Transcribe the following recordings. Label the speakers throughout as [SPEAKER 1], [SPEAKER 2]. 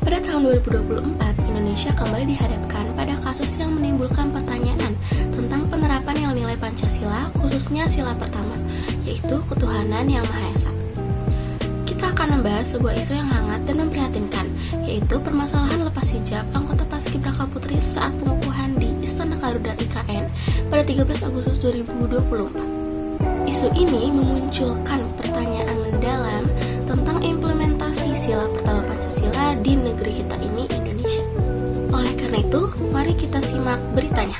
[SPEAKER 1] Pada tahun 2024, Indonesia kembali dihadapkan pada kasus yang menimbulkan pertanyaan tentang penerapan nilai-nilai Pancasila, khususnya sila pertama, yaitu ketuhanan yang Maha Esa. Kita akan membahas sebuah isu yang hangat dan memprihatinkan, yaitu permasalahan lepas hijab anggota Paskibraka Putri saat pengukuhan di Istana Garuda IKN pada 13 Agustus 2024. Isu ini memunculkan pertanyaan mendalam tentang implementasi sila pertama Pancasila di negeri kita ini, Indonesia. Oleh karena itu, mari kita simak beritanya.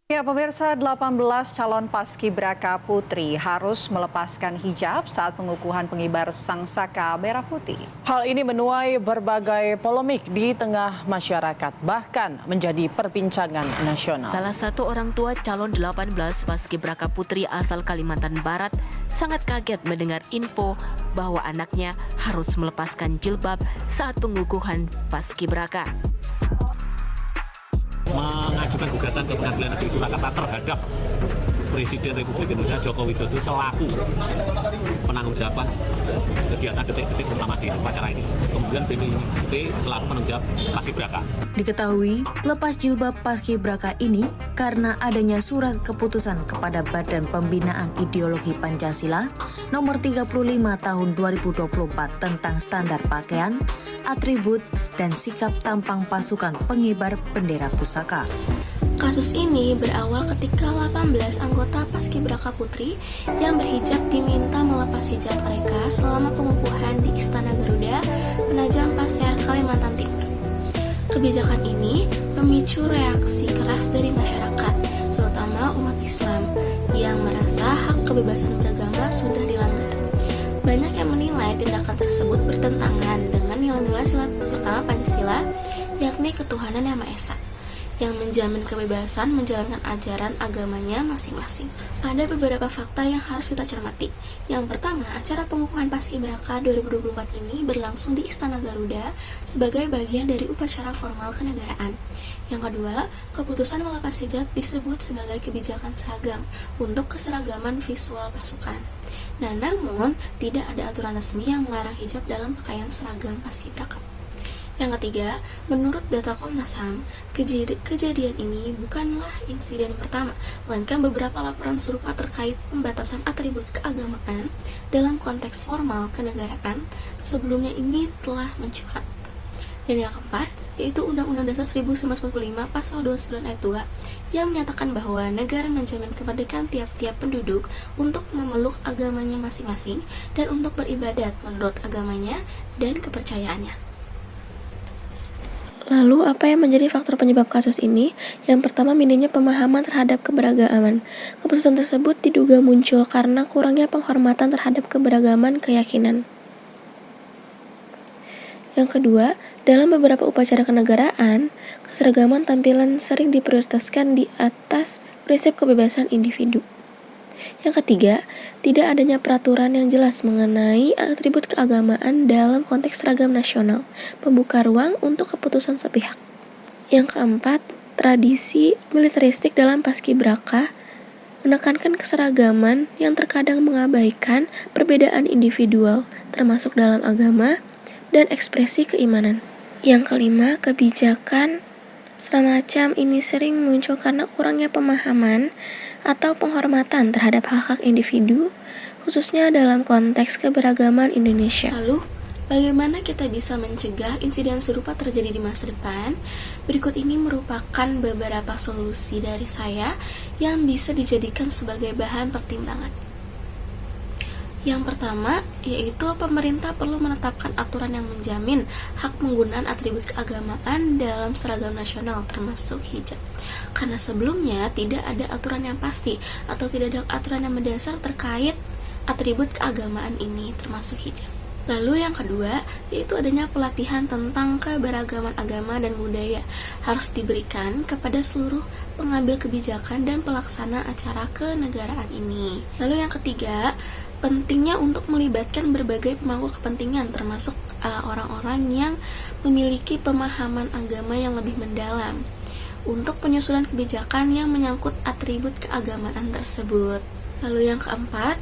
[SPEAKER 2] Ya, pemirsa, 18 calon Paskibraka Putri harus melepaskan hijab saat pengukuhan pengibar sangsaka merah putih.
[SPEAKER 3] Hal ini menuai berbagai polemik di tengah masyarakat, bahkan menjadi perbincangan nasional.
[SPEAKER 4] Salah satu orang tua calon 18 Paskibraka Putri asal Kalimantan Barat sangat kaget mendengar info bahwa anaknya harus melepaskan jilbab saat pengukuhan Paskibraka.
[SPEAKER 5] Mengajukan gugatan ke Pengadilan Negeri Surakarta terhadap Presiden Republik Indonesia Joko Widodo selaku penanggung jawaban kegiatan detik-detik proklamasi upacara ini. Kemudian BPIP selaku penanggung jawab Paskibraka.
[SPEAKER 6] Diketahui, lepas jilbab Paskibraka ini karena adanya surat keputusan kepada Badan Pembinaan Ideologi Pancasila nomor 35 tahun 2024 tentang standar pakaian, atribut, dan sikap tampang pasukan pengibar bendera pusaka.
[SPEAKER 1] Kasus ini berawal ketika 18 anggota Paskibraka Putri yang berhijab diminta melepas hijab mereka selama pengukuhan di Istana Garuda, Penajam Pasir, Kalimantan Timur. Kebijakan ini memicu reaksi keras dari masyarakat, terutama umat Islam, yang merasa hak kebebasan beragama sudah dilanggar. Banyak yang menilai tindakan tersebut bertentangan dengan nilai-nilai sila pertama Pancasila, yakni ketuhanan yang Maha Esa, yang menjamin kebebasan menjalankan ajaran agamanya masing-masing. Ada beberapa fakta yang harus kita cermati. Yang pertama, acara pengukuhan Paskibraka 2024 ini berlangsung di Istana Garuda sebagai bagian dari upacara formal kenegaraan. Yang kedua, keputusan melepas hijab disebut sebagai kebijakan seragam untuk keseragaman visual pasukan. Nah, namun tidak ada aturan resmi yang melarang hijab dalam pakaian seragam Paskibraka. Yang ketiga, menurut data Komnas HAM, kejadian ini bukanlah insiden pertama, melainkan beberapa laporan serupa terkait pembatasan atribut keagamaan dalam konteks formal kenegaraan sebelumnya ini telah mencuat. Dan yang keempat, yaitu Undang-Undang Dasar 1945 Pasal 29 ayat 2 yang menyatakan bahwa negara menjamin kemerdekaan tiap-tiap penduduk untuk memeluk agamanya masing-masing dan untuk beribadat menurut agamanya dan kepercayaannya. Lalu, apa yang menjadi faktor penyebab kasus ini? Yang pertama, minimnya pemahaman terhadap keberagaman. Keputusan tersebut diduga muncul karena kurangnya penghormatan terhadap keberagaman keyakinan. Yang kedua, dalam beberapa upacara kenegaraan, keseragaman tampilan sering diprioritaskan di atas prinsip kebebasan individu. Yang ketiga, tidak adanya peraturan yang jelas mengenai atribut keagamaan dalam konteks seragam nasional, membuka ruang untuk keputusan sepihak. Yang keempat, tradisi militeristik dalam Paskibraka menekankan keseragaman yang terkadang mengabaikan perbedaan individual, termasuk dalam agama dan ekspresi keimanan. Yang kelima, kebijakan semacam ini sering muncul karena kurangnya pemahaman atau penghormatan terhadap hak-hak individu, khususnya dalam konteks keberagaman Indonesia. Lalu, bagaimana kita bisa mencegah insiden serupa terjadi di masa depan? Berikut ini merupakan beberapa solusi dari saya yang bisa dijadikan sebagai bahan pertimbangan. Yang pertama, yaitu pemerintah perlu menetapkan aturan yang menjamin hak penggunaan atribut keagamaan dalam seragam nasional termasuk hijab. Karena sebelumnya tidak ada aturan yang pasti atau tidak ada aturan yang mendasar terkait atribut keagamaan ini termasuk hijab. Lalu yang kedua, yaitu adanya pelatihan tentang keberagaman agama dan budaya harus diberikan kepada seluruh pengambil kebijakan dan pelaksana acara kenegaraan ini. Lalu yang ketiga, pentingnya untuk melibatkan berbagai pemangku kepentingan termasuk orang-orang yang memiliki pemahaman agama yang lebih mendalam untuk penyusunan kebijakan yang menyangkut atribut keagamaan tersebut. Lalu yang keempat,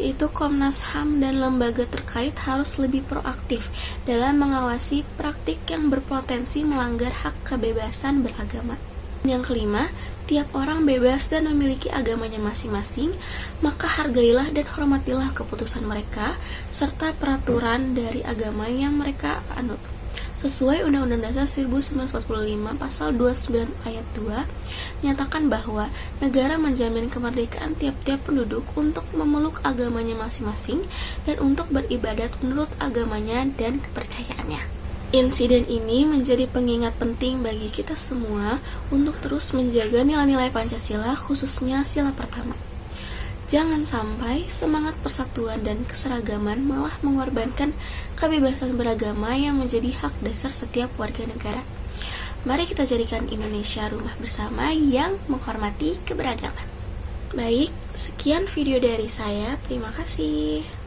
[SPEAKER 1] yaitu Komnas HAM dan lembaga terkait harus lebih proaktif dalam mengawasi praktik yang berpotensi melanggar hak kebebasan beragama. Yang kelima, tiap orang bebas dan memiliki agamanya masing-masing, maka hargailah dan hormatilah keputusan mereka serta peraturan dari agama yang mereka anut. Sesuai Undang-Undang Dasar 1945 Pasal 29 Ayat 2 menyatakan bahwa negara menjamin kemerdekaan tiap-tiap penduduk untuk memeluk agamanya masing-masing dan untuk beribadat menurut agamanya dan kepercayaannya. Insiden ini menjadi pengingat penting bagi kita semua untuk terus menjaga nilai-nilai Pancasila, khususnya sila pertama. Jangan sampai semangat persatuan dan keseragaman malah mengorbankan kebebasan beragama yang menjadi hak dasar setiap warga negara. Mari kita jadikan Indonesia rumah bersama yang menghormati keberagaman. Baik, sekian video dari saya. Terima kasih.